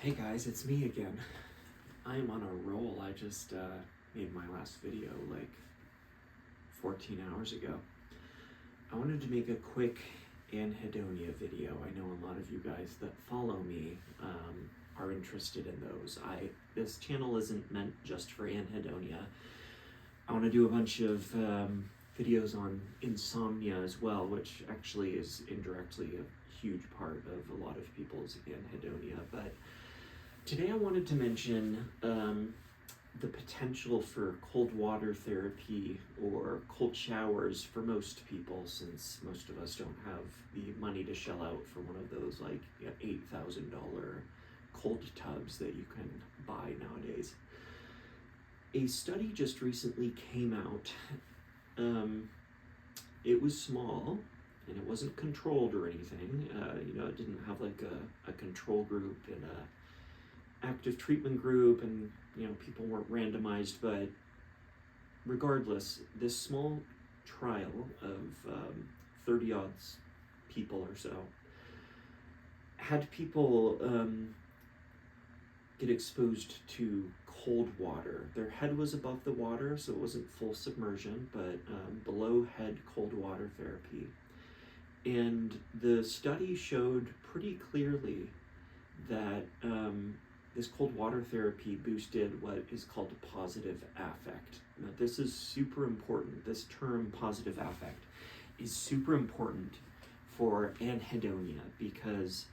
Hey guys, it's me again. I am on a roll. I just made my last video like 14 hours ago. I wanted to make a quick Anhedonia video. I know a lot of you guys that follow me are interested in those. This channel isn't meant just for Anhedonia. I want to do a bunch of videos on insomnia as well, which actually is indirectly a huge part of a lot of people's anhedonia. But today I wanted to mention the potential for cold water therapy or cold showers for most people, since most of us don't have the money to shell out for one of those like $8,000 cold tubs that you can buy nowadays. A study just recently came out. It was small and it wasn't controlled or anything. It didn't have like a control group and a active treatment group, and people weren't randomized. But regardless, this small trial of 30 odds people or so had people get exposed to cold water. Their head was above the water, so it wasn't full submersion, but below head cold water therapy. And the study showed pretty clearly that this cold water therapy boosted what is called positive affect. Now, this is super important. This term, positive affect, is super important for anhedonia, because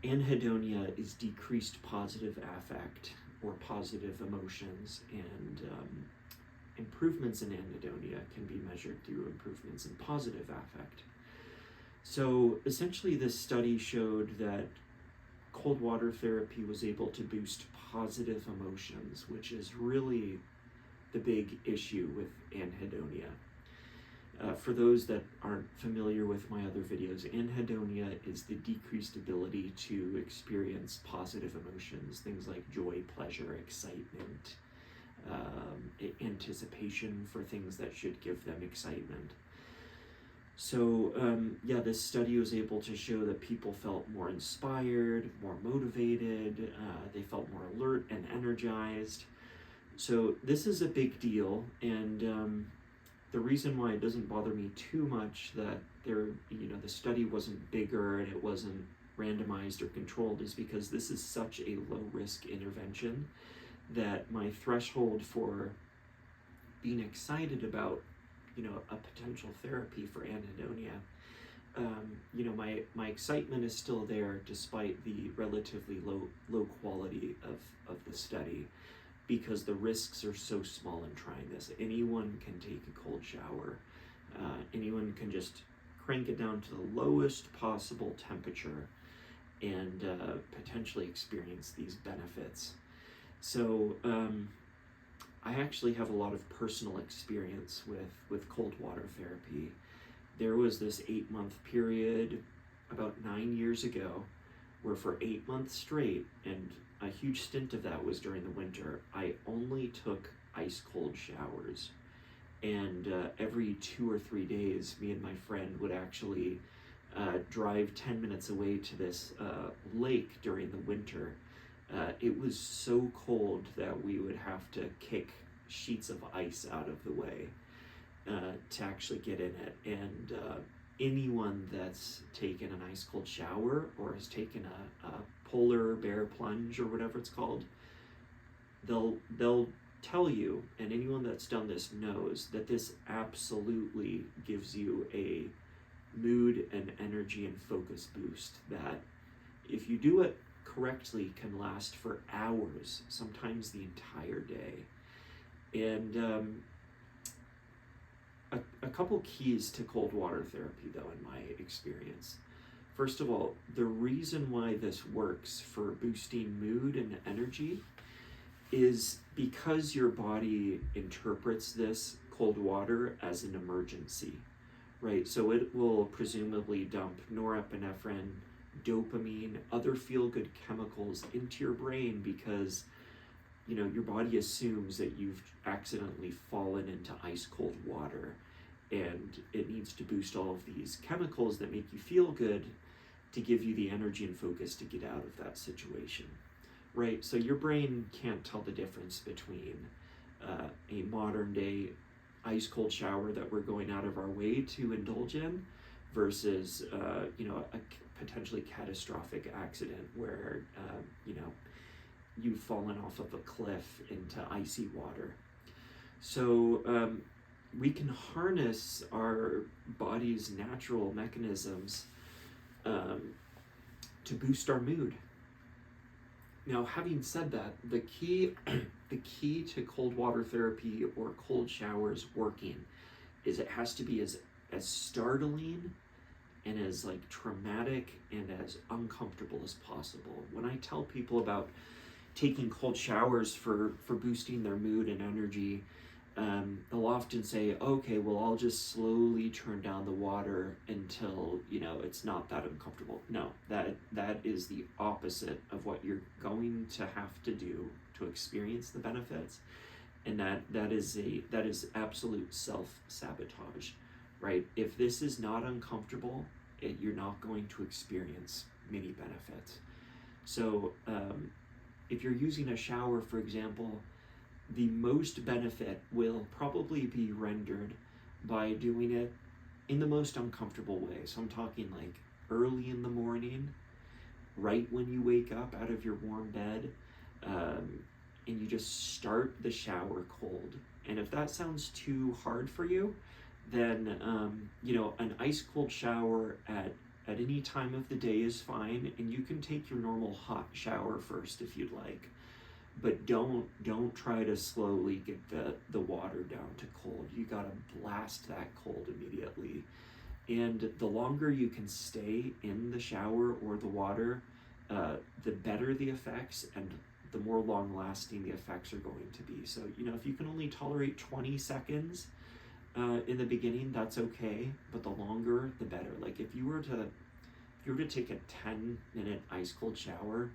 anhedonia is decreased positive affect or positive emotions, and improvements in anhedonia can be measured through improvements in positive affect. So essentially, this study showed that cold water therapy was able to boost positive emotions, which is really the big issue with anhedonia. For those that aren't familiar with my other videos, anhedonia is the decreased ability to experience positive emotions, things like joy, pleasure, excitement, anticipation for things that should give them excitement. So this study was able to show that people felt more inspired, more motivated, they felt more alert and energized. So this is a big deal, and the reason why it doesn't bother me too much that the study wasn't bigger and it wasn't randomized or controlled is because this is such a low risk intervention that my threshold for being excited about a potential therapy for anhedonia, my excitement is still there despite the relatively low quality of the study, because the risks are so small in trying this. Anyone can take a cold shower. Anyone can just crank it down to the lowest possible temperature and potentially experience these benefits. So I actually have a lot of personal experience with cold water therapy. There was this 8-month period about 9 years ago where for 8 months straight, and a huge stint of that was during the winter, I only took ice cold showers. And every 2 or 3 days, me and my friend would actually drive 10 minutes away to this lake during the winter. It was so cold that we would have to kick sheets of ice out of the way to actually get in it. And anyone that's taken an ice cold shower or has taken a polar bear plunge or whatever it's called, they'll tell you, and anyone that's done this knows, that this absolutely gives you a mood and energy and focus boost that, if you do it correctly, can last for hours, sometimes the entire day. And a couple keys to cold water therapy, though, in my experience. First of all, the reason why this works for boosting mood and energy is because your body interprets this cold water as an emergency, right? So it will presumably dump norepinephrine, dopamine, other feel-good chemicals into your brain because your body assumes that you've accidentally fallen into ice cold water, and it needs to boost all of these chemicals that make you feel good to give you the energy and focus to get out of that situation. right? So your brain can't tell the difference between a modern day ice cold shower that we're going out of our way to indulge in versus a potentially catastrophic accident where you've fallen off of a cliff into icy water. So we can harness our body's natural mechanisms to boost our mood. Now, having said that, the key to cold water therapy or cold showers working is it has to be as startling and as like traumatic and as uncomfortable as possible. When I tell people about taking cold showers for boosting their mood and energy, they'll often say, okay, well, I'll just slowly turn down the water until, it's not that uncomfortable. No, that is the opposite of what you're going to have to do to experience the benefits. And that is absolute self-sabotage, right? If this is not uncomfortable, you're not going to experience many benefits. So if you're using a shower, for example, the most benefit will probably be rendered by doing it in the most uncomfortable way. So I'm talking like early in the morning, right when you wake up out of your warm bed, and you just start the shower cold. And if that sounds too hard for you, then an ice cold shower at any time of the day is fine, and you can take your normal hot shower first if you'd like. But don't try to slowly get the water down to cold. You gotta blast that cold immediately. And the longer you can stay in the shower or the water, the better the effects and the more long lasting the effects are going to be. So, if you can only tolerate 20 seconds in the beginning, that's okay. But the longer, the better. Like if you were to take a 10-minute ice cold shower,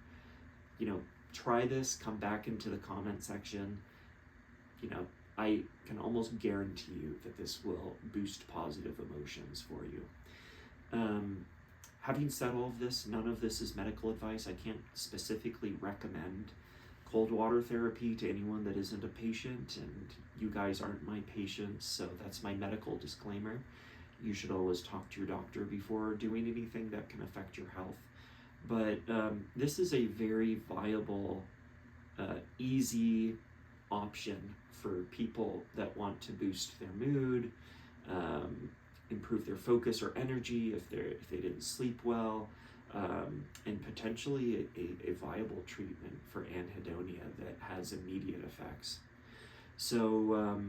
try this, come back into the comment section. I can almost guarantee you that this will boost positive emotions for you. Having said all of this, none of this is medical advice. I can't specifically recommend cold water therapy to anyone that isn't a patient, and you guys aren't my patients, so that's my medical disclaimer. You should always talk to your doctor before doing anything that can affect your health. But this is a very viable, easy option for people that want to boost their mood, improve their focus or energy if they didn't sleep well, and potentially a viable treatment for anhedonia that has immediate effects. So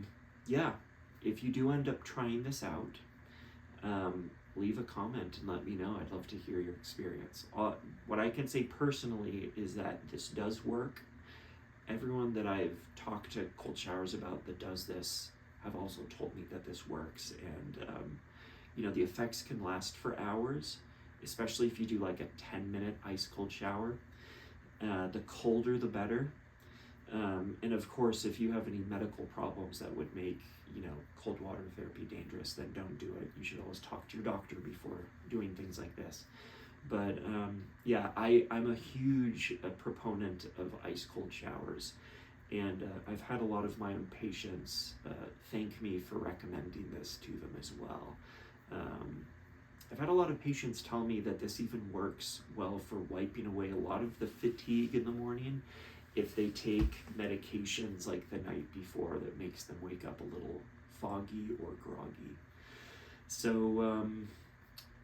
if you do end up trying this out, leave a comment and let me know. I'd love to hear your experience. What I can say personally is that this does work. Everyone that I've talked to cold showers about that does this have also told me that this works, and the effects can last for hours, especially if you do like a 10-minute ice cold shower. The colder the better. And of course, if you have any medical problems that would make cold water therapy dangerous, then don't do it. You should always talk to your doctor before doing things like this. But I'm a huge proponent of ice cold showers, and I've had a lot of my own patients thank me for recommending this to them as well. I've had a lot of patients tell me that this even works well for wiping away a lot of the fatigue in the morning if they take medications like the night before that makes them wake up a little foggy or groggy. So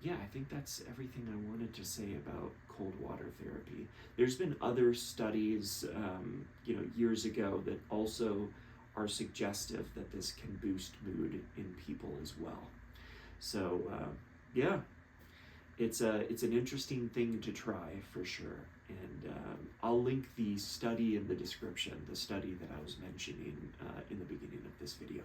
I think that's everything I wanted to say about cold water therapy. There's been other studies years ago that also are suggestive that this can boost mood in people as well. So it's an interesting thing to try for sure. And I'll link the study in the description, the study that I was mentioning in the beginning of this video.